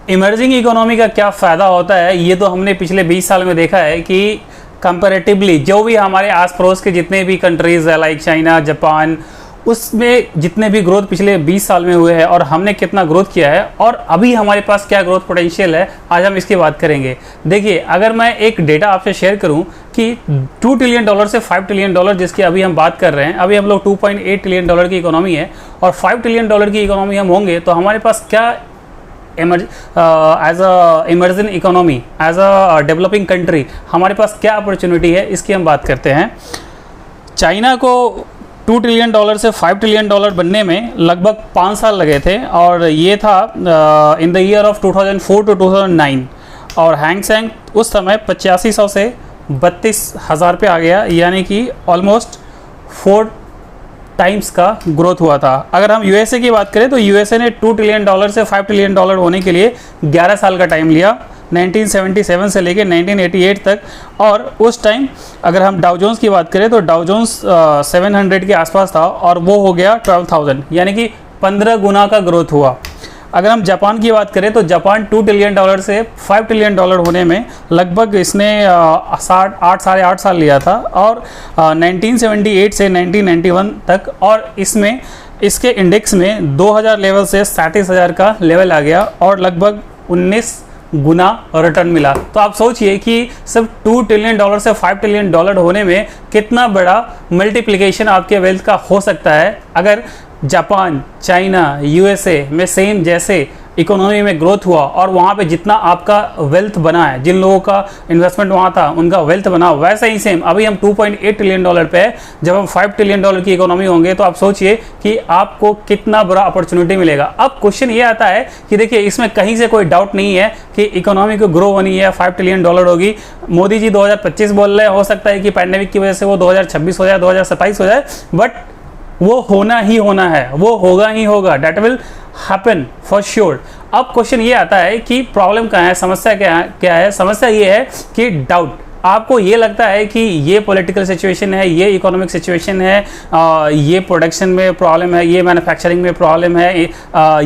Emerging economy का क्या फ़ायदा होता है, ये तो हमने पिछले 20 साल में देखा है कि कंपैरेटिवली जो भी हमारे आस पड़ोस के जितने भी कंट्रीज़ है लाइक चाइना, जापान, उसमें जितने भी ग्रोथ पिछले 20 साल में हुए हैं और हमने कितना ग्रोथ किया है और अभी हमारे पास क्या ग्रोथ पोटेंशियल है, आज हम इसकी बात करेंगे। देखिए, अगर मैं एक डेटा आपसे शेयर करूं कि $2 ट्रिलियन से $5 ट्रिलियन जिसकी अभी हम बात कर रहे हैं, अभी हम लोग $2.8 ट्रिलियन की इकोनॉमी है और $5 ट्रिलियन की इकोनॉमी हम होंगे, तो हमारे पास क्या as a emerging economy, as a developing country हमारे पास क्या अपॉर्चुनिटी है, इसकी हम बात करते हैं। चाइना को $2 ट्रिलियन से $5 ट्रिलियन बनने में लगभग 5 साल लगे थे और ये था in the year of 2004 to 2009 और हैंग सेंग उस समय 8500 से 32,000 पे आ गया, यानी कि ऑलमोस्ट 4 टाइम्स का ग्रोथ हुआ था। अगर हम यूएसए की बात करें तो यूएसए ने $2 ट्रिलियन से $5 ट्रिलियन होने के लिए 11 साल का टाइम लिया, 1977 से लेकर 1988 तक। और उस टाइम अगर हम डाउ जोन्स की बात करें तो डाउ जोन्स 700 के आसपास था और वो हो गया 12,000, यानी कि 15 गुना का ग्रोथ हुआ। अगर हम जापान की बात करें तो जापान $2 ट्रिलियन से $5 ट्रिलियन होने में लगभग इसने 8 साल लिया था और 1978 से 1991 तक, और इसमें इसके इंडेक्स में 2000 लेवल से 37,000 का लेवल आ गया और लगभग 19 गुना रिटर्न मिला। तो आप सोचिए कि सिर्फ $2 ट्रिलियन से $5 ट्रिलियन होने में कितना बड़ा मल्टीप्लिकेशन आपके वेल्थ का हो सकता है। अगर जापान, चाइना, यूएसए में सेम जैसे इकोनॉमी में ग्रोथ हुआ और वहाँ पे जितना आपका वेल्थ बना है, जिन लोगों का इन्वेस्टमेंट वहाँ था उनका वेल्थ बना, वैसे ही सेम अभी हम $2.8 ट्रिलियन पे है। जब हम $5 ट्रिलियन की इकोनॉमी होंगे तो आप सोचिए कि आपको कितना बड़ा अपॉर्चुनिटी मिलेगा। अब क्वेश्चन ये आता है कि देखिए, इसमें कहीं से कोई डाउट नहीं है कि इकोनॉमी को ग्रो होनी है, $5 ट्रिलियन होगी। मोदी जी 2025 बोल रहे हैं, हो सकता है कि पैंडेमिक की वजह से वो 2026 हो जाए, 2027 हो जाए, बट वो होना ही होना है, वो होगा ही होगा, that will happen for sure. अब क्वेश्चन ये आता है कि प्रॉब्लम कहाँ है, समस्या क्या है? समस्या ये है कि डाउट, आपको ये लगता है कि ये पॉलिटिकल सिचुएशन है, ये इकोनॉमिक सिचुएशन है, ये प्रोडक्शन में प्रॉब्लम है, ये मैन्युफैक्चरिंग में प्रॉब्लम है,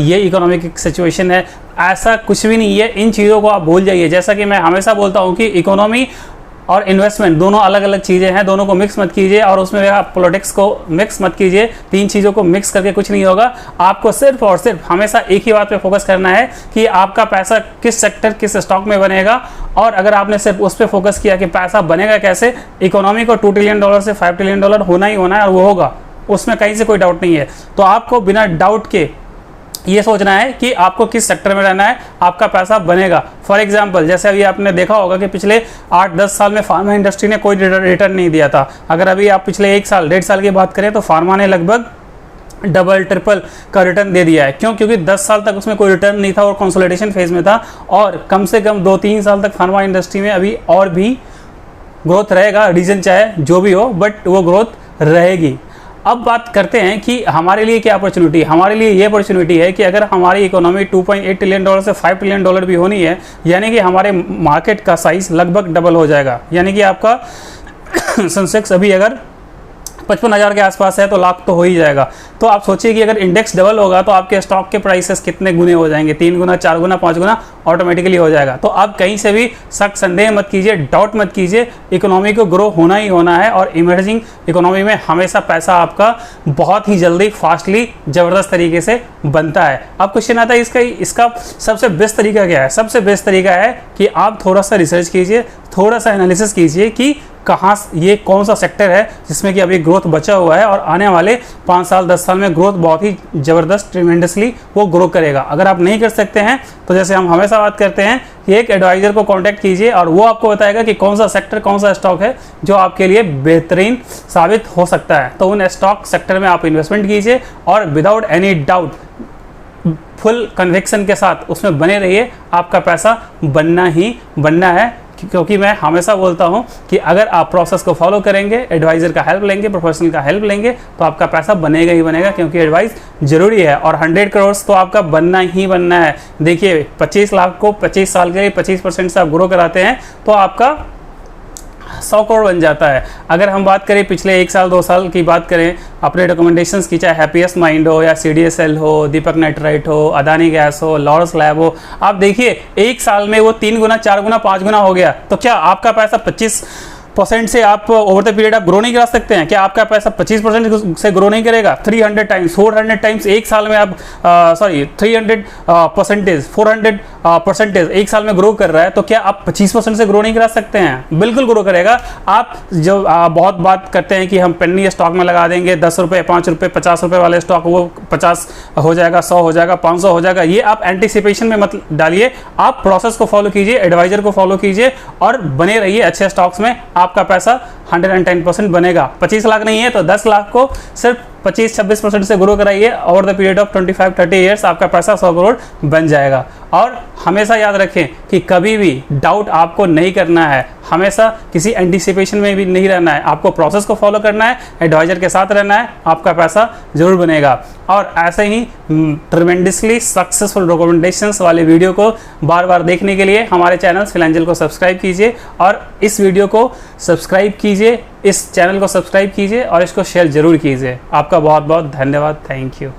ये इकोनॉमिक सिचुएशन है। ऐसा कुछ भी नहीं है, इन चीज़ों को आप भूल जाइए। जैसा कि मैं हमेशा बोलता हूँ कि इकोनॉमी और इन्वेस्टमेंट दोनों अलग अलग चीज़ें हैं, दोनों को मिक्स मत कीजिए और उसमें आप पॉलिटिक्स को मिक्स मत कीजिए। तीन चीज़ों को मिक्स करके कुछ नहीं होगा। आपको सिर्फ और सिर्फ हमेशा एक ही बात पे फोकस करना है कि आपका पैसा किस सेक्टर, किस स्टॉक में बनेगा, और अगर आपने सिर्फ उस पर फोकस किया कि पैसा बनेगा कैसे, इकोनॉमी को $2 ट्रिलियन से $5 ट्रिलियन होना ही होना है और वो होगा, उसमें कहीं से कोई डाउट नहीं है। तो आपको बिना डाउट के ये सोचना है कि आपको किस सेक्टर में रहना है, आपका पैसा बनेगा। फॉर एग्जांपल, जैसे अभी आपने देखा होगा कि पिछले 8-10 साल में फार्मा इंडस्ट्री ने कोई रिटर्न नहीं दिया था। अगर अभी आप पिछले 1 साल 1.5 साल की बात करें तो फार्मा ने लगभग डबल ट्रिपल का रिटर्न दे दिया है। क्यों? क्योंकि 10 साल तक उसमें कोई रिटर्न नहीं था और कंसोलिडेशन फेज में था, और कम से कम 2-3 साल तक फार्मा इंडस्ट्री में अभी और भी ग्रोथ रहेगा। रीजन चाहे जो भी हो, बट वो ग्रोथ रहेगी। अब बात करते हैं कि हमारे लिए क्या अपॉर्चुनिटी। हमारे लिए ये अपॉर्चुनिटी है कि अगर हमारी इकोनॉमी $2.8 ट्रिलियन से $5 ट्रिलियन भी होनी है, यानी कि हमारे मार्केट का साइज लगभग डबल हो जाएगा। यानी कि आपका सेंसेक्स अभी अगर 55,000 के आसपास है तो लाख तो हो ही जाएगा। तो आप सोचिए कि अगर इंडेक्स डबल होगा तो आपके स्टॉक के प्राइसेस कितने गुने हो जाएंगे, 3 गुना, 4 गुना, 5 गुना ऑटोमेटिकली हो जाएगा। तो आप कहीं से भी शक संदेह मत कीजिए, डाउट मत कीजिए, इकोनॉमी को ग्रो होना ही होना है। और इमर्जिंग इकोनॉमी में हमेशा पैसा आपका बहुत ही जल्दी, फास्टली, ज़बरदस्त तरीके से बनता है। अब क्वेश्चन आता है इसका सबसे बेस्ट तरीका क्या है? सबसे बेस्ट तरीका है कि आप थोड़ा सा रिसर्च कीजिए, थोड़ा सा एनालिसिस कीजिए कि कहाँ ये कौन सा सेक्टर है जिसमें कि अभी ग्रोथ बचा हुआ है और आने वाले 5 साल 10 साल में ग्रोथ बहुत ही ज़बरदस्त, ट्रिमेंडसली वो ग्रो करेगा। अगर आप नहीं कर सकते हैं तो जैसे हम हमेशा बात करते हैं कि एक एडवाइज़र को कांटेक्ट कीजिए और वो आपको बताएगा कि कौन सा सेक्टर, कौन सा स्टॉक है जो आपके लिए बेहतरीन साबित हो सकता है। तो उन स्टॉक सेक्टर में आप इन्वेस्टमेंट कीजिए और without any doubt, full conviction के साथ उसमें बने रहिए। आपका पैसा बनना ही बनना है, क्योंकि मैं हमेशा बोलता हूं कि अगर आप प्रोसेस को फॉलो करेंगे, एडवाइज़र का हेल्प लेंगे, प्रोफेशनल का हेल्प लेंगे, तो आपका पैसा बनेगा ही बनेगा, क्योंकि एडवाइस जरूरी है। और 100 करोड़ तो आपका बनना ही बनना है। देखिए, 25 लाख को 25 साल के लिए 25% से आप ग्रो कराते हैं तो आपका 100 करोड़ बन जाता है। अगर हम बात करें पिछले 1 साल 2 साल की बात करें अपने रिकमेंडेशंस की, चाहे हैप्पीएस्ट माइंड हो या CDSL हो, दीपक नाइट्राइट हो, अदानी गैस हो, लॉरस लैब हो, आप देखिए 1 साल में वो 3 गुना 4 गुना 5 गुना हो गया। तो क्या आपका पैसा 25% से आप ओवर द पीरियड आप ग्रो नहीं करा सकते हैं? क्या आपका पैसा 25% से ग्रो नहीं करेगा? 300 टाइम्स 400 टाइम्स एक साल में आप 300 परसेंटेज 400 परसेंटेज एक साल में ग्रो कर रहा है, तो क्या आप 25% से ग्रो नहीं करा सकते हैं? बिल्कुल ग्रो करेगा। आप जो बहुत बात करते हैं कि हम पेनी स्टॉक में लगा देंगे, 10 रुपये 5 रुपये 50 रुपये वाले स्टॉक वो 50 हो जाएगा, 100 हो जाएगा, 500 हो जाएगा, ये आप एंटिसिपेशन में मत डालिए। आप प्रोसेस को फॉलो कीजिए, एडवाइजर को फॉलो कीजिए और बने रहिए अच्छे स्टॉक्स में। आपका पैसा 110% बनेगा। 25 लाख नहीं है तो 10 लाख को सिर्फ 25-26% से ग्रो कराइए, over the period of 25-30 years आपका पैसा 100 करोड़ बन जाएगा। और हमेशा याद रखें कि कभी भी डाउट आपको नहीं करना है, हमेशा किसी एंटिसिपेशन में भी नहीं रहना है, आपको प्रोसेस को फॉलो करना है, एडवाइजर के साथ रहना है, आपका पैसा जरूर बनेगा। और ऐसे ही ट्रेमेंडसली सक्सेसफुल रिकमेंडेशंस वाले वीडियो को बार बार देखने के लिए हमारे चैनल फिलएंजल को सब्सक्राइब कीजिए और इस वीडियो को सब्सक्राइब कीजिए, इस चैनल को सब्सक्राइब कीजिए और इसको शेयर जरूर कीजिए। आपका बहुत बहुत धन्यवाद। Thank you.